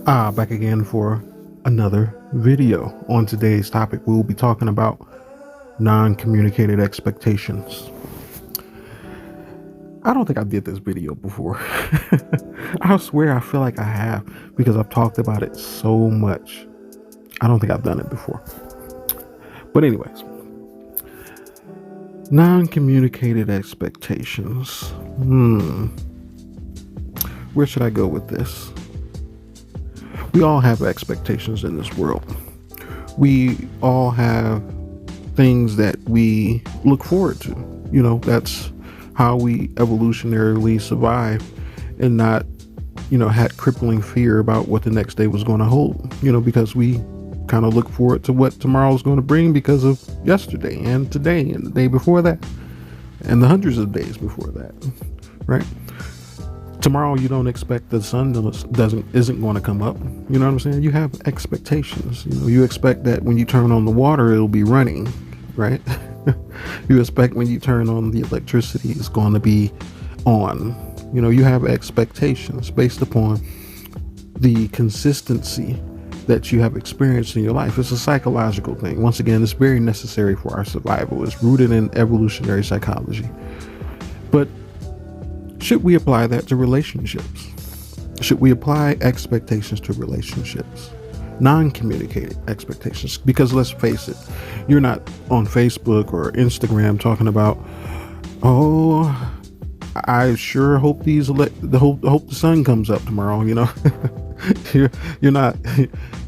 Back again for another video. On today's topic, we'll be talking about non-communicated expectations. I don't think I did this video before. I swear I feel like I have because I've talked about it so much. I don't think I've done it before. But anyways, non-communicated expectations. Where should I go with this? We all have expectations in this world. We all have things that we look forward to. That's how we evolutionarily survived and not, had crippling fear about what the next day was going to hold, because we kind of look forward to what tomorrow is going to bring because of yesterday and today and the day before that and the hundreds of days before that, right? Tomorrow you don't expect the sun isn't going to come up. You know what I'm saying? You have expectations. You expect that when you turn on the water it'll be running, right? You expect when you turn on the electricity it's going to be on. You have expectations based upon the consistency that you have experienced in your life. It's a psychological thing. Once again, it's very necessary for our survival. It's rooted in evolutionary psychology. But should we apply that to relationships? Should we apply expectations to relationships? Non-communicated expectations. Because let's face it, you're not on Facebook or Instagram talking about, oh, I sure hope hope the sun comes up tomorrow. You're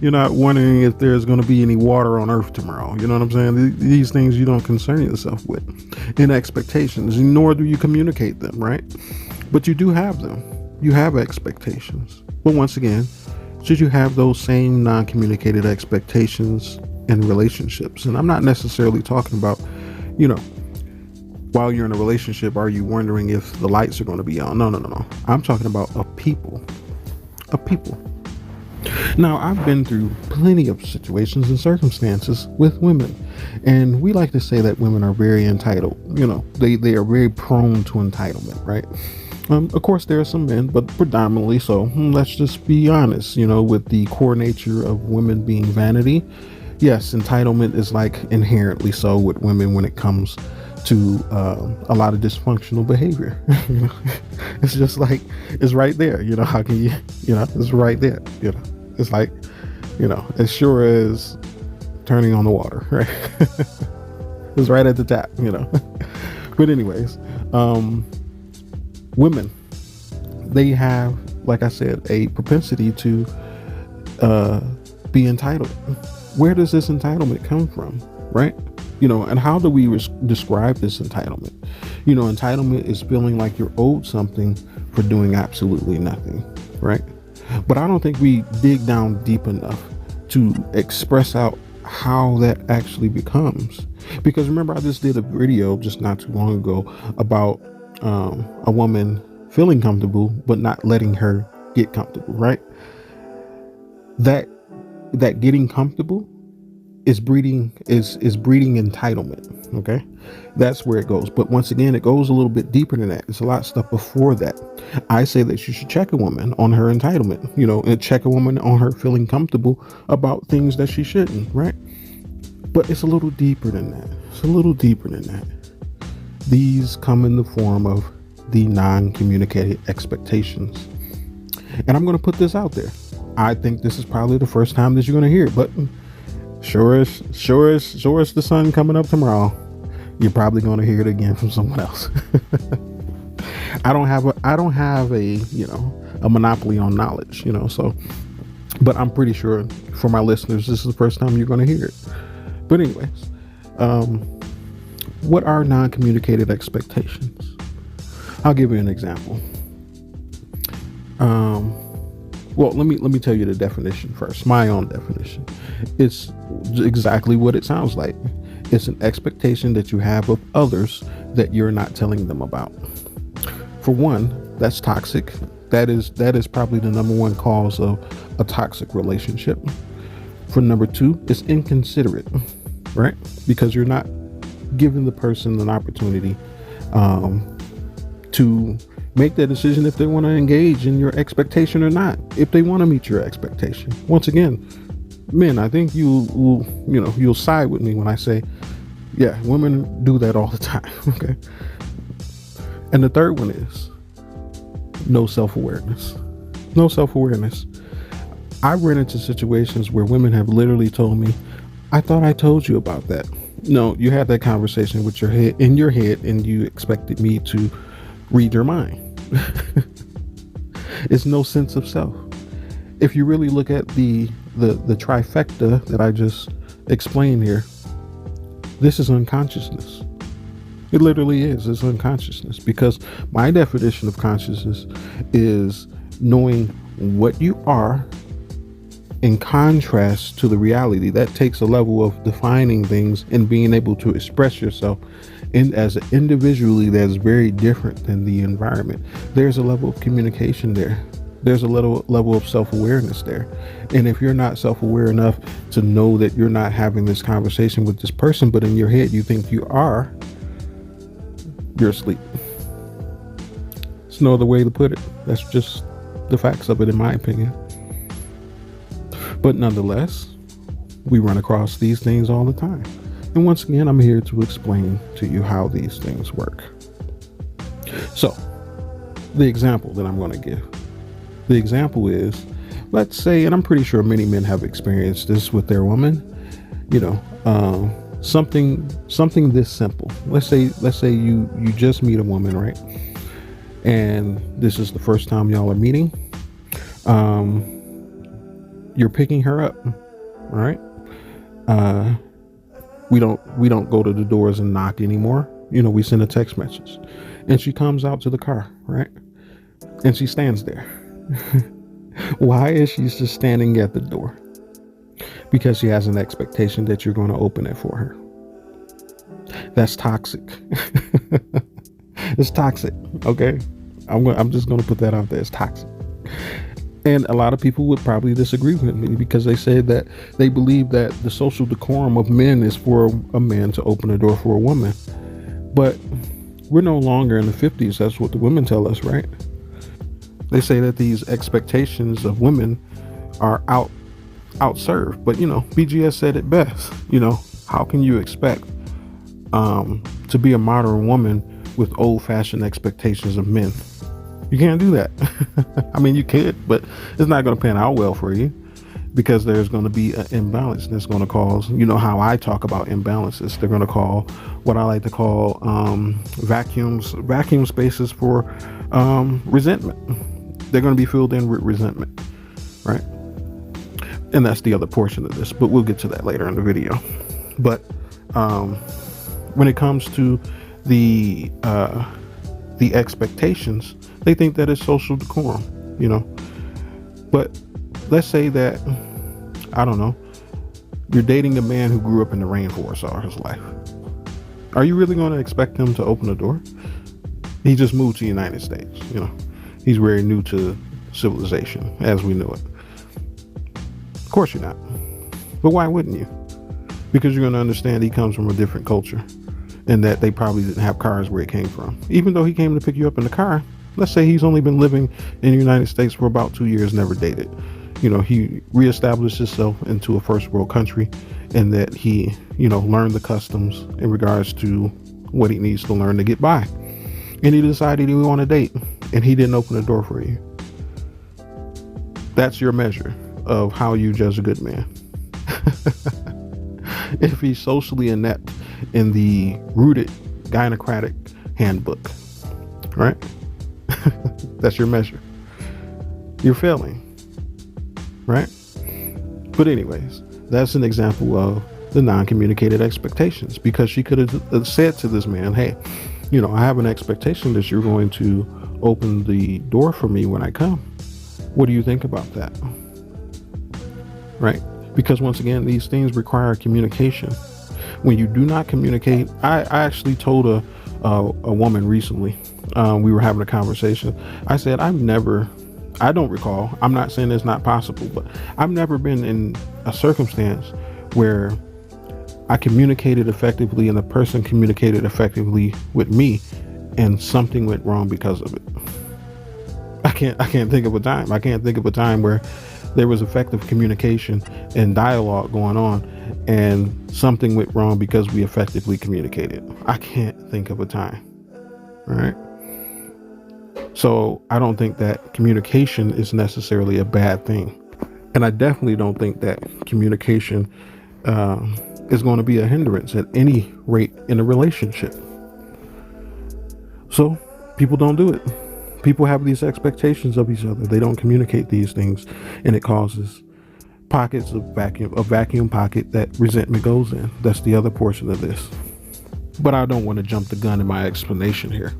not wondering if there's going to be any water on Earth tomorrow. You know what I'm saying? These things you don't concern yourself with in expectations, nor do you communicate them, right? But you do have them. You have expectations. But once again, should you have those same non-communicated expectations in relationships? And I'm not necessarily talking about, while you're in a relationship, are you wondering if the lights are going to be on? No. I'm talking about a people. Now, I've been through plenty of situations and circumstances with women, and we like to say that women are very entitled. They are very prone to entitlement, right? Of course, there are some men, but predominantly so. Let's just be honest, with the core nature of women being vanity. Yes, entitlement is like inherently so with women when it comes to a lot of dysfunctional behavior. It's just like, it's right there. How can you, it's right there. It's like, as sure as turning on the water, right? It's right at the tap, But anyways, women, they have, like I said, a propensity to be entitled. Where does this entitlement come from, right? And how do we describe this entitlement? Entitlement is feeling like you're owed something for doing absolutely nothing, right? But I don't think we dig down deep enough to express out how that actually becomes. Because remember, I just did a video just not too long ago about a woman feeling comfortable but not letting her get comfortable, right? That getting comfortable is breeding entitlement. Okay, that's where it goes. But once again, it goes a little bit deeper than that. It's a lot of stuff before that. I say that you should check a woman on her entitlement, and check a woman on her feeling comfortable about things that she shouldn't, right? But it's a little deeper than that. These come in the form of the non-communicated expectations. And I'm going to put this out there. I think this is probably the first time that you're going to hear it, but sure as the sun coming up tomorrow, you're probably going to hear it again from someone else. I don't have a monopoly on knowledge, so, but I'm pretty sure for my listeners, this is the first time you're going to hear it. But anyways, what are non-communicated expectations? I'll give you an example. Well, let me tell you the definition first. My own definition. It's exactly what it sounds like. It's an expectation that you have of others that you're not telling them about. For one, that's toxic. That is probably the number one cause of a toxic relationship. For number two, it's inconsiderate, right? Because you're not giving the person an opportunity to Make that decision if they want to engage in your expectation or not, if they want to meet your expectation. Once again, men, I think you'll side with me when I say, yeah, women do that all the time. Okay. And the third one is no self-awareness. No self-awareness. I've run into situations where women have literally told me, I thought I told you about that. No, you had that conversation with in your head, and you expected me to read your mind. It's no sense of self. If you really look at the trifecta that I just explained here, this is unconsciousness. It literally is. It's unconsciousness, because my definition of consciousness is knowing what you are in contrast to the reality. That takes a level of defining things and being able to express yourself as an individually that's very different than the environment. There's a level of communication there. There's a level of self-awareness there. And if you're not self-aware enough to know that you're not having this conversation with this person, but in your head you think you are, you're asleep. There's no other way to put it. That's just the facts of it, in my opinion. But nonetheless, we run across these things all the time. And once again, I'm here to explain to you how these things work. So, the example that I'm going to give. The example is, let's say, and I'm pretty sure many men have experienced this with their woman, something this simple. Let's say you just meet a woman, right? And this is the first time y'all are meeting. You're picking her up, right? We don't go to the doors and knock anymore. We send a text message, and she comes out to the car, right? And she stands there. Why is she just standing at the door? Because she has an expectation that you're going to open it for her. That's toxic. It's toxic. Okay. I'm just going to put that out there. It's toxic. And a lot of people would probably disagree with me, because they say that they believe that the social decorum of men is for a man to open a door for a woman. But we're no longer in the 50s. That's what the women tell us, right? They say that these expectations of women are outserved. But, BGS said it best. How can you expect to be a modern woman with old-fashioned expectations of men? You can't do that. I mean, you could, but it's not going to pan out well for you, because there's going to be an imbalance that's going to cause, how I talk about imbalances. They're going to call what I like to call vacuum spaces for resentment. They're going to be filled in with resentment, right? And that's the other portion of this, but we'll get to that later in the video. But when it comes to the expectations, they think that it's social decorum, But let's say that, I don't know, you're dating a man who grew up in the rainforest all his life. Are you really going to expect him to open the door? He just moved to the United States, He's very new to civilization as we know it. Of course you're not. But why wouldn't you? Because you're going to understand he comes from a different culture, and that they probably didn't have cars where he came from. Even though he came to pick you up in the car, let's say he's only been living in the United States for about 2 years, never dated. He reestablished himself into a first world country, and that he, learned the customs in regards to what he needs to learn to get by. And he decided he wanted to date, and he didn't open the door for you. That's your measure of how you judge a good man. If he's socially inept in the rooted gynocratic handbook, right? That's your measure. You're failing, right? But anyways, that's an example of the non-communicated expectations, because she could have said to this man, hey, I have an expectation that you're going to open the door for me when I come. What do you think about that? Right? Because once again, these things require communication. When you do not communicate, I actually told a woman recently, we were having a conversation. I said, I don't recall, I'm not saying it's not possible, but I've never been in a circumstance where I communicated effectively and the person communicated effectively with me and something went wrong because of it. I can't think of a time. I can't think of a time where there was effective communication and dialogue going on and something went wrong because we effectively communicated. I can't think of a time. All right. So I don't think that communication is necessarily a bad thing. And I definitely don't think that communication is going to be a hindrance at any rate in a relationship. So people don't do it. People have these expectations of each other. They don't communicate these things, and it causes pockets of vacuum, a vacuum pocket that resentment goes in. That's the other portion of this. But I don't want to jump the gun in my explanation here.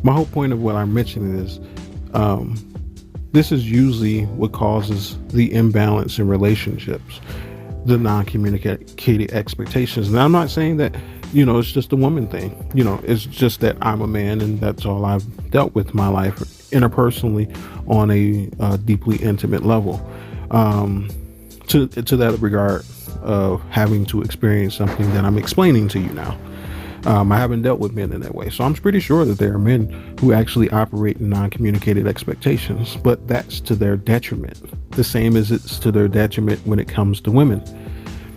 My whole point of what I'm mentioning is this is usually what causes the imbalance in relationships, the non-communicated expectations. And I'm not saying that, it's just a woman thing. It's just that I'm a man and that's all I've dealt with in my life interpersonally on a deeply intimate level. To that regard of having to experience something that I'm explaining to you now. I haven't dealt with men in that way. So I'm pretty sure that there are men who actually operate in non-communicated expectations, but that's to their detriment. The same as it's to their detriment when it comes to women.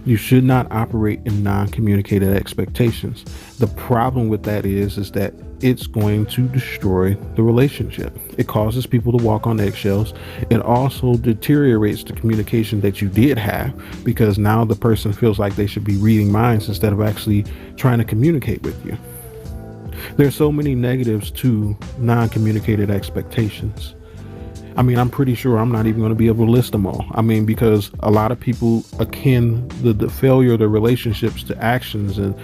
You should not operate in non-communicated expectations. The problem with that is that it's going to destroy the relationship. It causes people to walk on eggshells. It also deteriorates the communication that you did have, because now the person feels like they should be reading minds instead of actually trying to communicate with you. There's so many negatives to non-communicated expectations. I'm pretty sure I'm not even going to be able to list them all. Because a lot of people akin the failure of the relationships to actions and,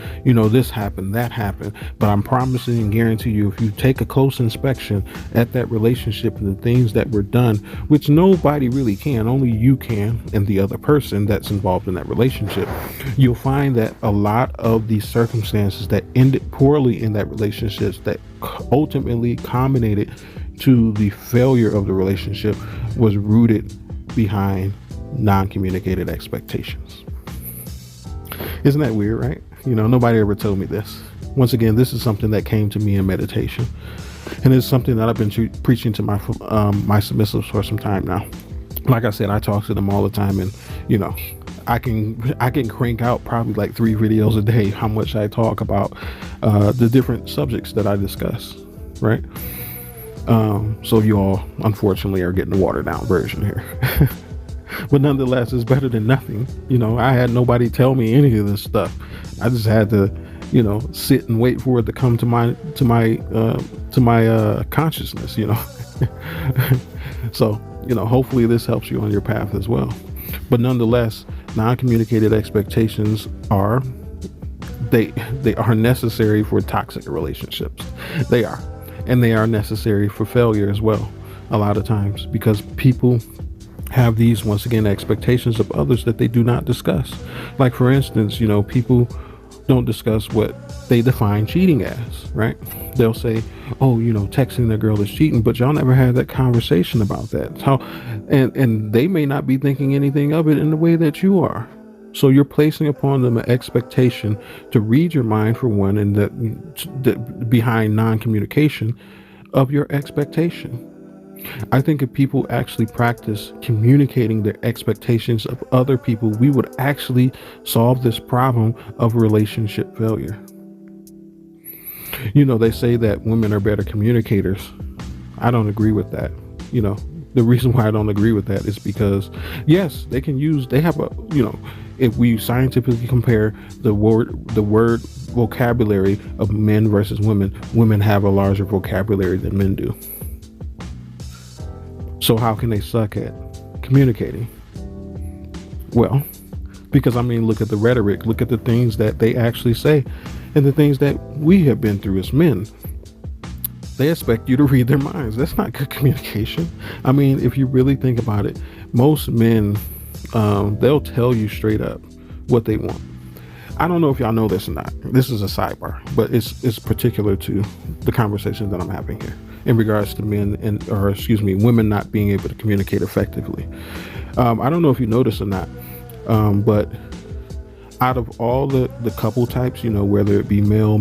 this happened, that happened. But I'm promising and guarantee you, if you take a close inspection at that relationship and the things that were done, which nobody really can, only you can and the other person that's involved in that relationship, you'll find that a lot of the circumstances that ended poorly in that relationship that ultimately culminated to the failure of the relationship was rooted behind non-communicated expectations. Isn't that weird, right? Nobody ever told me this. Once again, this is something that came to me in meditation, and it's something that I've been preaching to my submissives for some time now. Like I said, I talk to them all the time, and I can crank out probably like 3 videos a day how much I talk about the different subjects that I discuss, right? So you all unfortunately are getting the watered down version here. But nonetheless, it's better than nothing. I had nobody tell me any of this stuff. I just had to, sit and wait for it to come to my consciousness, So, hopefully this helps you on your path as well. But nonetheless, non-communicated expectations are necessary for toxic relationships. They are. And they are necessary for failure as well, a lot of times, because people have these, once again, expectations of others that they do not discuss. Like, for instance, people don't discuss what they define cheating as, right? They'll say, oh, texting their girl is cheating, but y'all never had that conversation about that. And they may not be thinking anything of it in the way that you are. So you're placing upon them an expectation to read your mind, for one, and that behind non-communication of your expectation. I think if people actually practice communicating their expectations of other people, we would actually solve this problem of relationship failure. They say that women are better communicators. I don't agree with that. The reason why I don't agree with that is because, yes, they have a, if we scientifically compare the word vocabulary of men versus women have a larger vocabulary than men do. So how can they suck at communicating? Well, because look at the rhetoric, look at the things that they actually say and the things that we have been through as men. They expect you to read their minds. That's not good communication. If you really think about it, most men, they'll tell you straight up what they want. I don't know if y'all know this or not. This is a sidebar, but it's particular to the conversation that I'm having here in regards to women not being able to communicate effectively. I don't know if you notice or not, but out of all the couple types, whether it be male,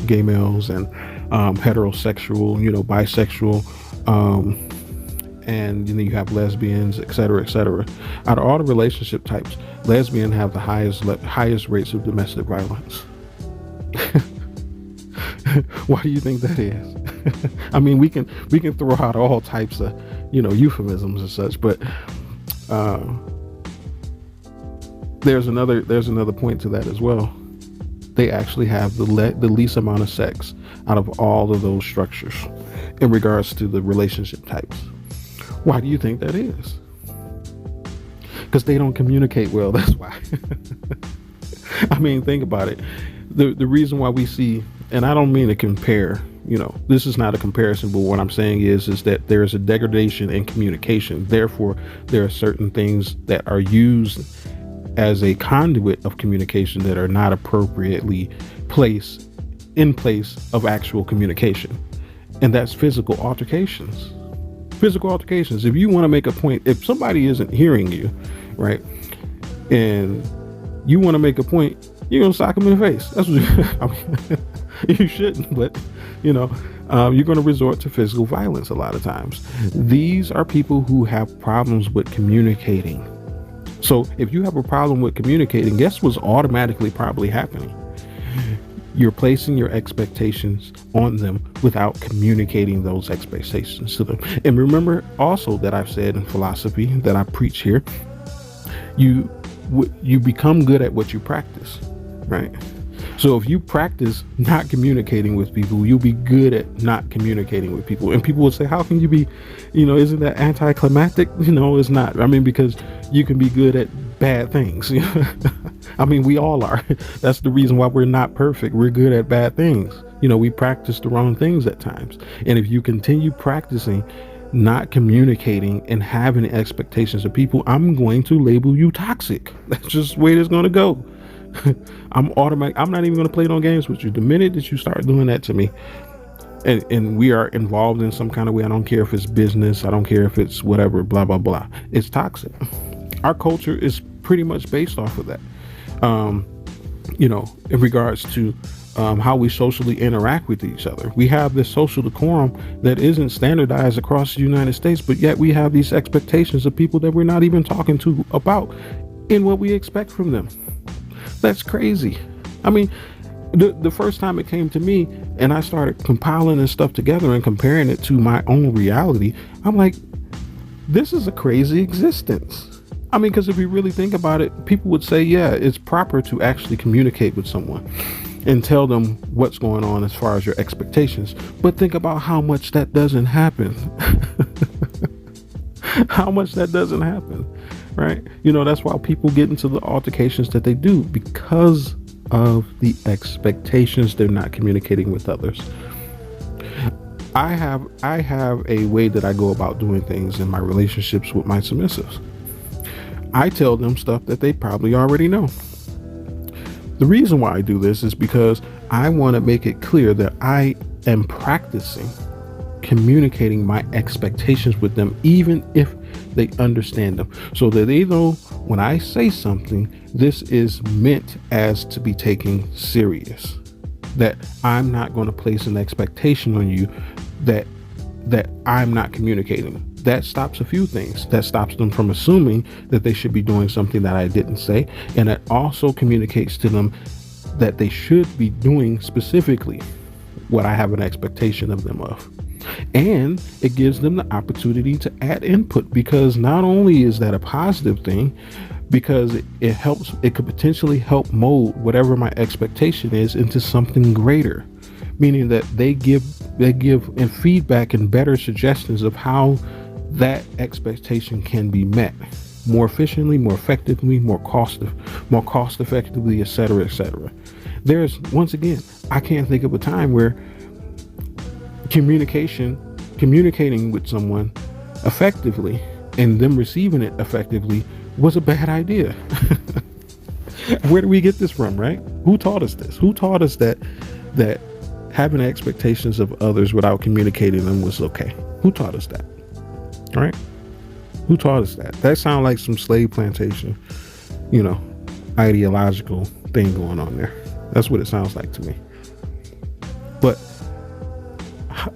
gay males and heterosexual, bisexual, And then you have lesbians, etc., etc. Out of all the relationship types, lesbians have the highest rates of domestic violence. Why do you think that is? I mean, we can throw out all types of euphemisms and such, but there's another point to that as well. They actually have the least amount of sex out of all of those structures in regards to the relationship types. Why do you think that is? Because they don't communicate well. That's why. I mean, think about it. The reason why we see, and I don't mean to compare, this is not a comparison, but what I'm saying is that there is a degradation in communication. Therefore, there are certain things that are used as a conduit of communication that are not appropriately placed in place of actual communication. And that's physical altercations. Physical altercations. If you want to make a point, if somebody isn't hearing you, right, and you want to make a point, you're gonna sock them in the face. That's what I mean, you shouldn't, but you're going to resort to physical violence a lot of times. These are people who have problems with communicating. So if you have a problem with communicating, guess what's automatically probably happening? You're placing your expectations on them without communicating those expectations to them. And remember also that I've said in philosophy that I preach here, you become good at what you practice, right? So if you practice not communicating with people, you'll be good at not communicating with people. And people will say, how can you be, isn't that anticlimactic? It's not. I mean, because you can be good at bad things. I mean, we all are. That's the reason why we're not perfect. We're good at bad things. We practice the wrong things at times. And if you continue practicing not communicating and having expectations of people, I'm going to label you toxic. That's just the way it's going to go. I'm not even going to play no games with you. The minute that you start doing that to me, and we are involved in some kind of way, I don't care if it's business, I don't care if it's whatever, blah, blah, blah. It's toxic. Our culture is pretty much based off of that. In regards to how we socially interact with each other. We have this social decorum that isn't standardized across the United States, but yet we have these expectations of people that we're not even talking to about in what we expect from them. That's crazy. I mean, the first time it came to me and I started compiling this stuff together and comparing it to my own reality, I'm like, this is a crazy existence. I mean, because if you really think about it, people would say, yeah, it's proper to actually communicate with someone and tell them what's going on as far as your expectations. But think about how much that doesn't happen. How much that doesn't happen, right? That's why people get into the altercations that they do, because of the expectations. They're not communicating with others. I have a way that I go about doing things in my relationships with my submissives. I tell them stuff that they probably already know. The reason why I do this is because I want to make it clear that I am practicing communicating my expectations with them, even if they understand them, so that they know when I say something, this is meant as to be taken serious, that I'm not going to place an expectation on you that I'm not communicating. That stops a few things. That stops them from assuming that they should be doing something that I didn't say. And it also communicates to them that they should be doing specifically what I have an expectation of them of. And it gives them the opportunity to add input, because not only is that a positive thing, because it could potentially help mold whatever my expectation is into something greater, meaning that they give and feedback and better suggestions of how that expectation can be met more efficiently, more effectively, more cost effectively, etc., etc. There's, once again, I can't think of a time where communicating with someone effectively and them receiving it effectively was a bad idea. Where do we get this from, right? Who taught us this? Who taught us that having expectations of others without communicating them was okay? Who taught us that? All right? Who taught us that? That sounds like some slave plantation, ideological thing going on there. That's what it sounds like to me. But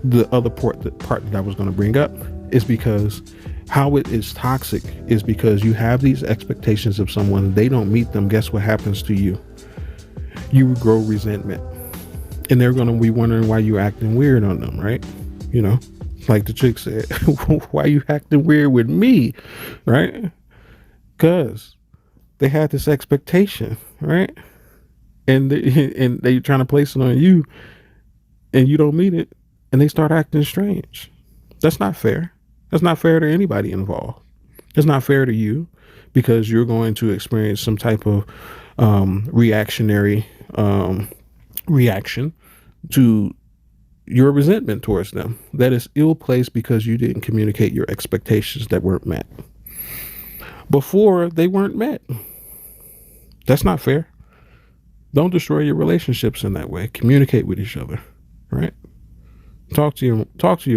the other part that I was going to bring up is because how it is toxic is because you have these expectations of someone, they don't meet them. Guess what happens to you? You grow resentment, and they're going to be wondering why you acting weird on them, right? You know, like the chick said, why you acting weird with me, right? Because they had this expectation, right? And they trying to place it on you, and you don't meet it, and they start acting strange. That's not fair. That's not fair to anybody involved. It's not fair to you, because you're going to experience some type of reactionary reaction to your resentment towards them that is ill placed because you didn't communicate your expectations that weren't met before they weren't met. That's not fair. Don't destroy your relationships in that way. Communicate with each other, right? Talk to your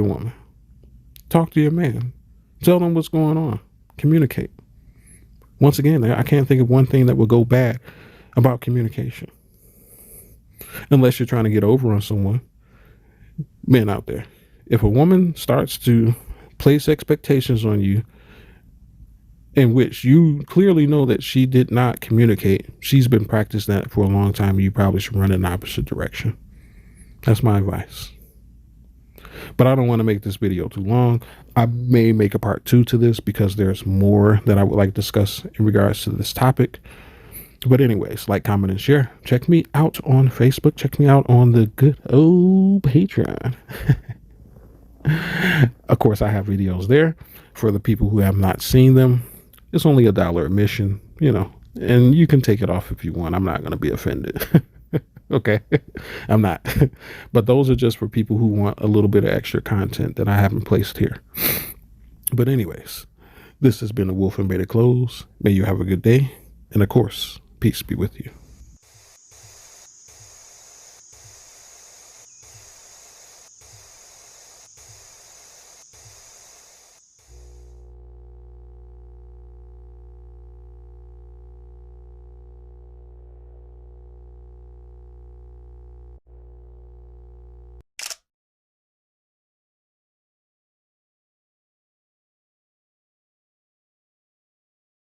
woman. Talk to your man. Tell them what's going on. Communicate. Once again, I can't think of one thing that would go bad about communication. Unless you're trying to get over on someone. Men out there, if a woman starts to place expectations on you in which you clearly know that she did not communicate, she's been practicing that for a long time, you probably should run in the opposite direction. That's my advice. But I don't want to make this video too long. I may make a part 2 to this because there's more that I would like to discuss in regards to this topic. But anyways, like, comment, and share. Check me out on Facebook. Check me out on the good old Patreon. Of course, I have videos there for the people who have not seen them. It's only $1 admission, you know, and you can take it off if you want. I'm not going to be offended. Okay, I'm not. But those are just for people who want a little bit of extra content that I haven't placed here. But anyways, this has been the Wolf in Better Clothes. May you have a good day. And of course, peace be with you.